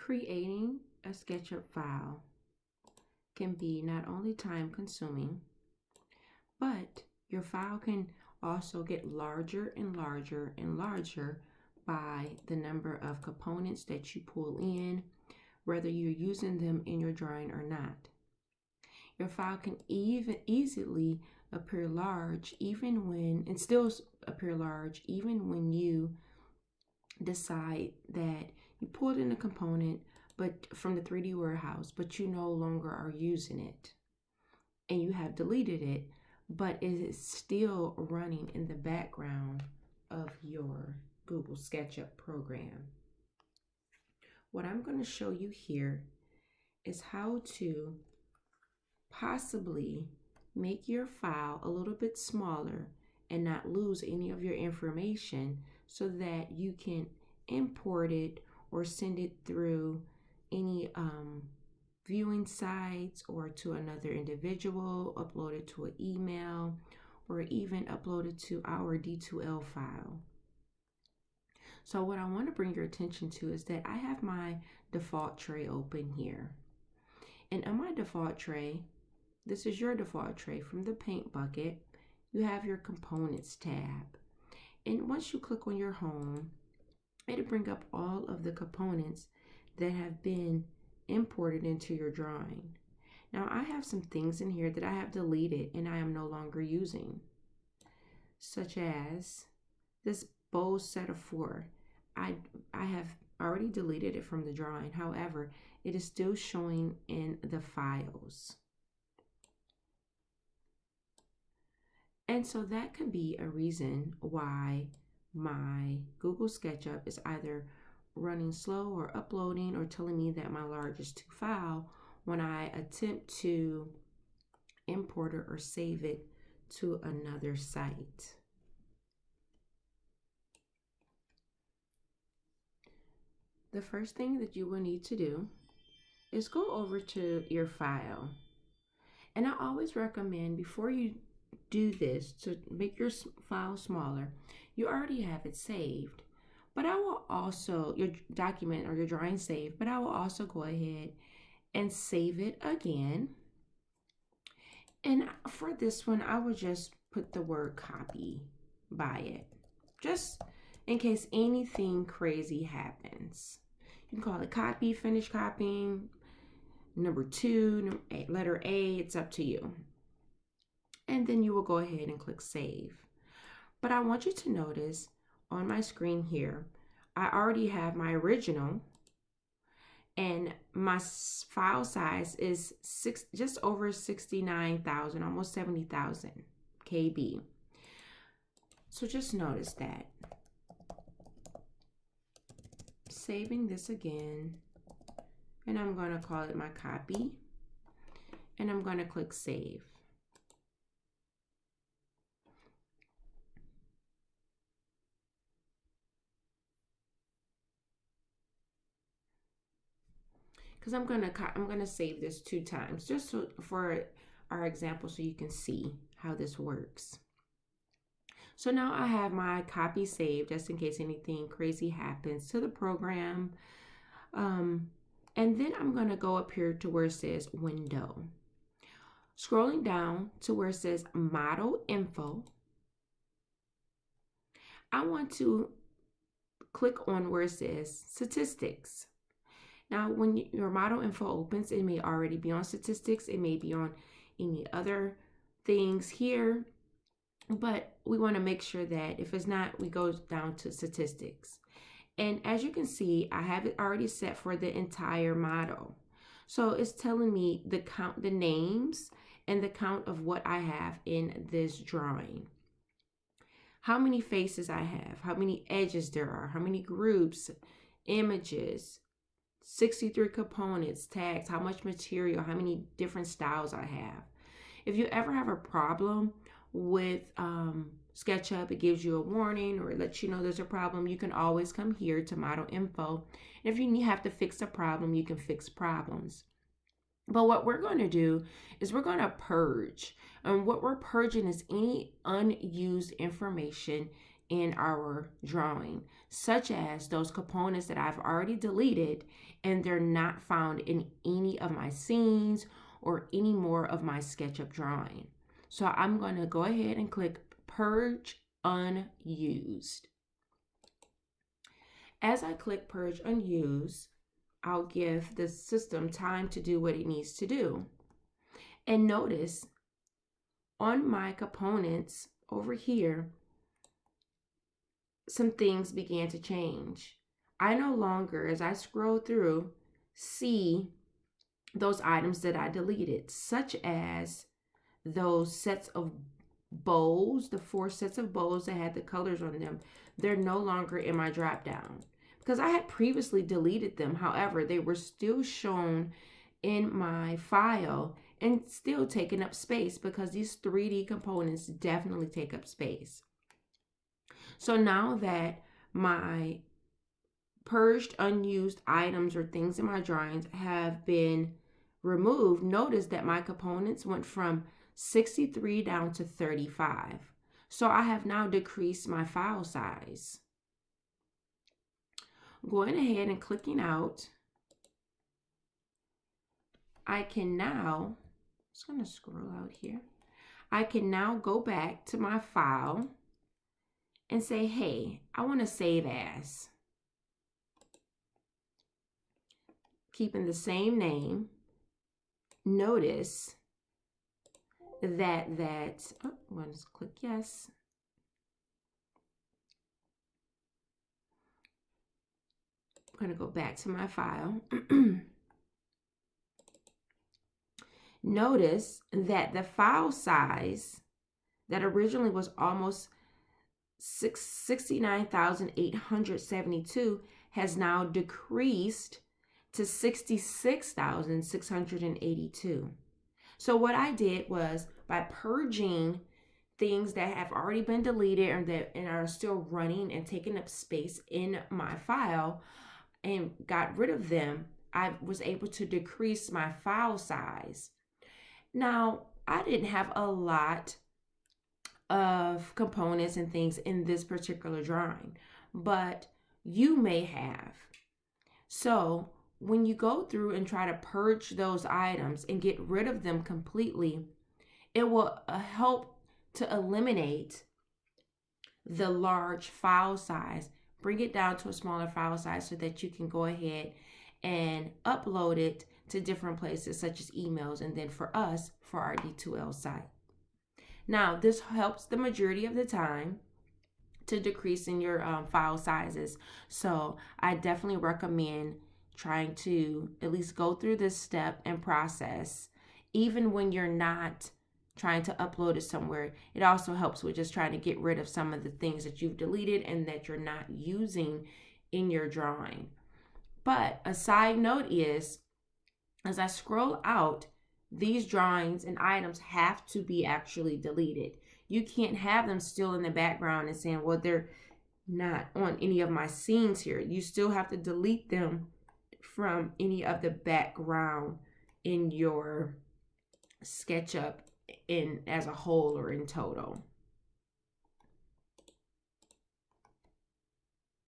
Creating a SketchUp file can be not only time consuming, but your file can also get larger and larger and larger by the number of components that you pull in, whether you're using them in your drawing or not. Your file can even easily appear large and still appear large even when you decide that you pulled in a component but from the 3D warehouse, but you no longer are using it and you have deleted it, but it is still running in the background of your Google SketchUp program. What I'm going to show you here is how to possibly make your file a little bit smaller and not lose any of your information so that you can import it or send it through any viewing sites or to another individual, upload it to an email, or even upload it to our D2L file. So what I want to bring your attention to is that I have my default tray open here. And on my default tray, this is your default tray from the paint bucket, you have your components tab. And once you click on your home, it'll bring up all of the components that have been imported into your drawing. Now I have some things in here that I have deleted and I am no longer using, such as this bowl set of 4. I have already deleted it from the drawing. However, it is still showing in the files. And so that could be a reason why my Google SketchUp is either running slow or uploading or telling me that my largest 2 file when I attempt to import it or save it to another site. The first thing that you will need to do is go over to your file. And I always recommend before you do this to make your file smaller, you already have it saved. But I will also, your document or your drawing saved, but I will also go ahead and save it again. And for this one, I will just put the word copy by it, just in case anything crazy happens. You can call it copy, finish copying, number 2, letter A, it's up to you. And then you will go ahead and click save. But I want you to notice on my screen here, I already have my original and my file size is just over 69,000, almost 70,000 KB. So just notice that. Saving this again, and I'm going to call it my copy, and I'm going to click save. Because I'm gonna save this 2 times just for our example so you can see how this works. So now I have my copy saved just in case anything crazy happens to the program. And then I'm gonna go up here to where it says window. Scrolling down to where it says model info, I want to click on where it says statistics. Now, when your model info opens, it may already be on statistics. It may be on any other things here, but we want to make sure that if it's not, we go down to statistics. And as you can see, I have it already set for the entire model. So it's telling me the count, the names, and the count of what I have in this drawing. How many faces I have, how many edges there are, how many groups, images, 63 components, tags, how much material, how many different styles I have. If you ever have a problem with SketchUp, it gives you a warning or it lets you know there's a problem, you can always come here to model info. And if you have to fix a problem, you can fix problems. But what we're going to do is we're going to purge. And what we're purging is any unused information in our drawing, such as those components that I've already deleted and they're not found in any of my scenes or any more of my SketchUp drawing. So I'm going to go ahead and click Purge Unused. As I click Purge Unused, I'll give the system time to do what it needs to do. And notice on my components over here, some things began to change. I no longer, as I scroll through, see those items that I deleted, such as those sets of bows, the 4 sets of bows that had the colors on them. They're no longer in my drop down because I had previously deleted them. However, they were still shown in my file and still taking up space because these 3D components definitely take up space. So now that my purged unused items or things in my drawings have been removed, notice that my components went from 63 down to 35. So I have now decreased my file size. Going ahead and clicking out, I can now, just going to scroll out here. I can now go back to my file and say, hey, I want to save as. Keeping the same name. Notice that I'm going to click yes. I'm going to go back to my file. Notice that the file size that originally was almost 69,872 has now decreased to 66,682. So what I did was, by purging things that have already been deleted and are still running and taking up space in my file and got rid of them, I was able to decrease my file size. Now, I didn't have a lot of components and things in this particular drawing, but you may have. So when you go through and try to purge those items and get rid of them completely, it will help to eliminate the large file size, bring it down to a smaller file size so that you can go ahead and upload it to different places such as emails, and then for us, for our D2L site. Now, this helps the majority of the time to decrease in your file sizes. So I definitely recommend trying to at least go through this step and process, even when you're not trying to upload it somewhere. It also helps with just trying to get rid of some of the things that you've deleted and that you're not using in your drawing. But a side note is, as I scroll out, these drawings and items have to be actually deleted. You can't have them still in the background and saying, well, they're not on any of my scenes here. You still have to delete them from any of the background in your SketchUp in as a whole or in total.